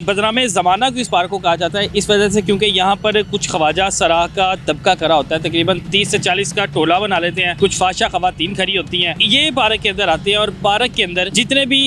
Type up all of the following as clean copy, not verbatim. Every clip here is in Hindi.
बदनाम ज़माना को इस पार्क को कहा जाता है इस वजह से क्योंकि यहाँ पर कुछ ख्वाजा सराह का तबका करा होता है। तकरीबन 30 से 40 का टोला बना लेते हैं। कुछ फाशा ख़वातीन खड़ी होती हैं। ये पार्क के अंदर आते हैं और पार्क के अंदर जितने भी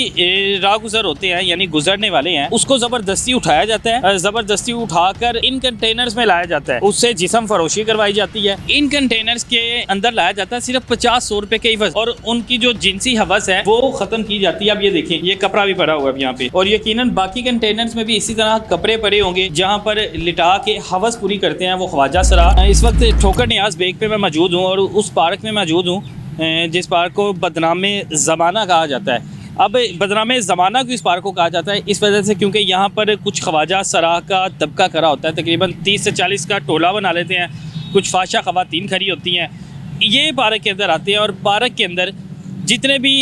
राहगुज़र होते हैं यानी गुजरने वाले हैं उसको ज़बरदस्ती उठाया जाता है। ज़बरदस्ती उठाकर इन कंटेनर्स में लाया जाता है। उससे जिस्म फरोशी करवाई जाती है। इन कंटेनर्स के अंदर लाया जाता है सिर्फ 50-100 रुपए के इवज़ और उनकी जो जिनसी हवस है वो ख़त्म की जाती है। अब ये देखें, ये कपड़ा भी पड़ा हुआ है यहाँ पे और यकीनन बाकी कंटेनर्स में भी इसी तरह कपड़े पड़े होंगे जहाँ पर लिटा के हवस पूरी करते हैं वो ख्वाजा सराह। इस वक्त ठोकर नियाज बेग पे मैं मौजूद हूँ और उस पार्क में मौजूद हूँ जिस पार्क को बदनाम ज़माना कहा जाता है। अब बदनाम ज़माना को इस पार्क को कहा जाता है इस वजह से क्योंकि यहाँ पर कुछ ख्वाजा सराह का तबका करा होता है। तकरीबन 30 से 40 का टोला बना लेते हैं। कुछ फाशा ख़वातीन खड़ी होती हैं। ये पार्क के अंदर आते हैं और पार्क के अंदर जितने भी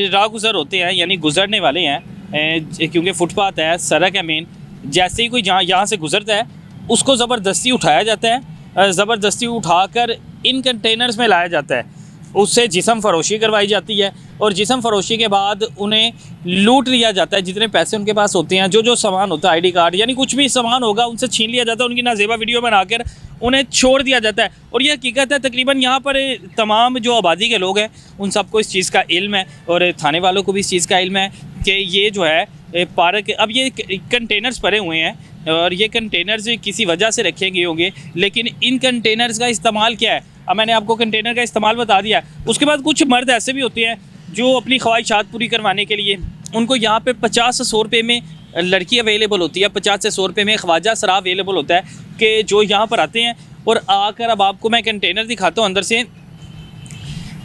राहगुज़र होते हैं यानी गुजरने वाले हैं क्योंकि फुटपाथ है, सड़क है मेन, जैसे ही कोई यहाँ से गुजरता है उसको ज़बरदस्ती उठाया जाता है। ज़बरदस्ती उठाकर इन कंटेनर्स में लाया जाता है। उससे जिस्म फरोशी करवाई जाती है और जिस्म फरोशी के बाद उन्हें लूट लिया जाता है। जितने पैसे उनके पास होते हैं, जो सामान होता है, आईडी कार्ड यानी कुछ भी सामान होगा उनसे छीन लिया जाता है। उनकी नाजेबा वीडियो बनाकर उन्हें छोड़ दिया जाता है। और ये हकीकत है, तकरीबन यहाँ पर तमाम जो आबादी के लोग हैं उन सबको इस चीज़ का इल्म है और थाने वालों को भी इस चीज़ का इल्म है कि ये जो है पार्क, अब ये कंटेनर्स पड़े हुए हैं और ये कंटेनर्स किसी वजह से रखे गए होंगे, लेकिन इन कंटेनर्स का इस्तेमाल क्या है? अब मैंने आपको कंटेनर का इस्तेमाल बता दिया है। उसके बाद कुछ मर्द ऐसे भी होते हैं जो अपनी ख्वाहिशात पूरी करवाने के लिए उनको यहाँ पे 50 से 100 रुपये में लड़की अवेलेबल होती है। 50 से 100 रुपये में ख्वाजा सराह अवेलेबल होता है कि जो यहाँ पर आते हैं और आकर, अब आपको मैं कंटेनर दिखाता हूँ अंदर से।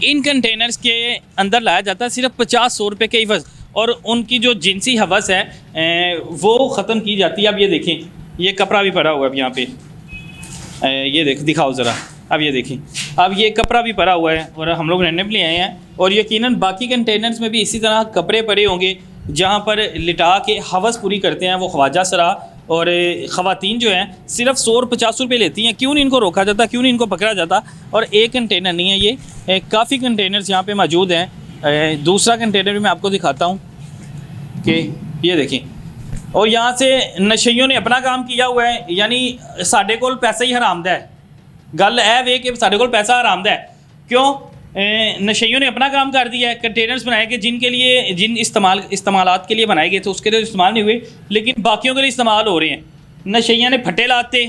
इन कंटेनर्स के अंदर लाया जाता है सिर्फ 50-100 रुपये के इवज़ और उनकी जो जिनसी हवस है वो ख़त्म की जाती है। अब ये देखें, ये कपड़ा भी पड़ा हुआ है अब यहाँ पे, ये दिखाओ ज़रा। अब ये देखिए, अब ये कपड़ा भी पड़ा हुआ है और हम लोग रैंडमली आए हैं और यकीनन बाकी कंटेनर्स में भी इसी तरह कपड़े पड़े होंगे जहाँ पर लिटा के हवस पूरी करते हैं वो ख्वाजा सराह। और ख़वातीन जो हैं सिर्फ 100 और 50 रुपये लेती हैं। क्यों नहीं इनको रोका जाता, क्यों नहीं इनको पकड़ा जाता? और एक कंटेनर नहीं है, ये काफ़ी कंटेनर्स यहाँ पे मौजूद हैं। दूसरा कंटेनर भी मैं आपको दिखाता हूँ कि ये देखें, और यहाँ से नशइयों ने अपना काम किया हुआ है। यानी साढ़े कोल पैसा ही हरामदा है। गल है वे कि साढ़े कोल पैसा हरामदा है। क्यों? नशइयों ने अपना काम कर दिया है। कंटेनर्स बनाए गए जिनके लिए, जिन इस्तेमालात के लिए बनाए गए थे उसके लिए इस्तेमाल नहीं हुए, लेकिन बाकियों के लिए इस्तेमाल हो रहे हैं। नशइयों ने फट्टे लाते,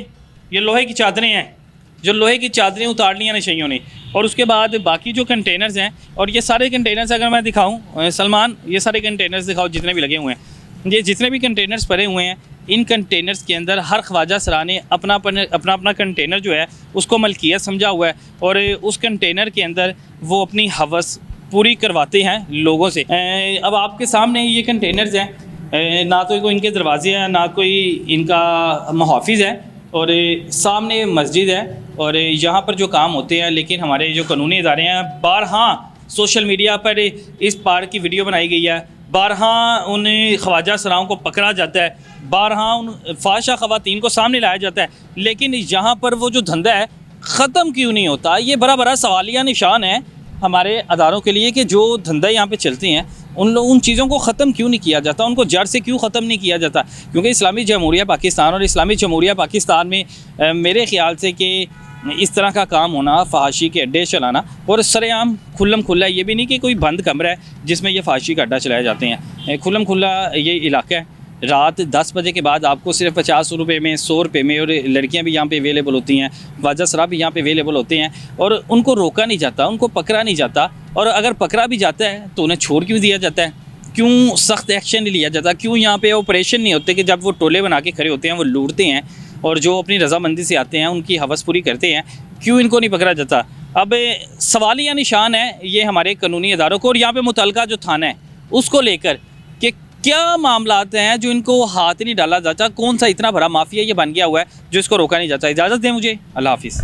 ये लोहे की चादरें हैं, जो लोहे की चादरें उतार ली हैं नशइयों ने। और उसके बाद बाकी जो कंटेनर्स हैं, और ये सारे कंटेनर्स अगर मैं दिखाऊँ सलमान, ये सारे कंटेनर्स दिखाओ जितने भी लगे हुए हैं, ये जितने भी कंटेनर्स पड़े हुए हैं, इन कंटेनर्स के अंदर हर ख्वाजा सराह ने अपना कंटेनर जो है उसको मलकियत समझा हुआ है और उस कंटेनर के अंदर वो अपनी हवस पूरी करवाते हैं लोगों से। अब आपके सामने ये कंटेनर्स हैं, ना तो कोई इनके दरवाजे हैं, ना कोई इनका मुहाफिज है, और सामने मस्जिद है और यहाँ पर जो काम होते हैं। लेकिन हमारे जो कानूनी इदारे हैं, बारहा सोशल मीडिया पर इस पार्क की वीडियो बनाई गई है, बारहा उन ख्वाजा सराहों को पकड़ा जाता है, बारहा उन फाशा ख़वातीन को सामने लाया जाता है, लेकिन यहाँ पर वो जो धंधा है ख़त्म क्यों नहीं होता? ये बड़ा सवालिया निशान है हमारे अदारों के लिए कि जो धंधा यहाँ पे चलते हैं उन चीज़ों को ख़त्म क्यों नहीं किया जाता, उनको जड़ से क्यों ख़त्म नहीं किया जाता? क्योंकि इस्लामी जमहूरिया पाकिस्तान और इस्लामी जमहूरिया पाकिस्तान में मेरे ख़्याल से कि इस तरह का काम होना, फहाशी के अड्डे चलाना, और सरेआम खुल्लम खुल्ला, ये भी नहीं कि कोई बंद कमरा है जिसमें ये फहाशी का अड्डा चलाए जाते हैं। खुल्लम खुल्ला ये इलाका है। रात 10 बजे के बाद आपको सिर्फ 50 रुपये में, 100 रुपये में, और लड़कियां भी यहाँ पे अवेलेबल होती हैं, ख्वाजा सराह भी यहाँ पे अवेलेबल होते हैं और उनको रोका नहीं जाता, उनको पकड़ा नहीं जाता। और अगर पकड़ा भी जाता है तो उन्हें छोड़ क्यों दिया जाता है? क्यों सख्त एक्शन नहीं लिया जाता? क्यों यहाँ पे ऑपरेशन नहीं होते कि जब वो टोले बना के खड़े होते हैं, वो लूटते हैं और जो अपनी रजामंदी से आते हैं उनकी हवस पूरी करते हैं, क्यों इनको नहीं पकड़ा जाता? अब सवालिया निशान है ये हमारे कानूनी इदारों को और यहाँ पे मुतलका जो थाना है उसको लेकर कि क्या मामलात हैं जो इनको हाथ नहीं डाला जाता। कौन सा इतना बड़ा माफिया ये बन गया हुआ है जो इसको रोका नहीं जाता? इजाज़त दें मुझे, अल्लाह हाफिज़।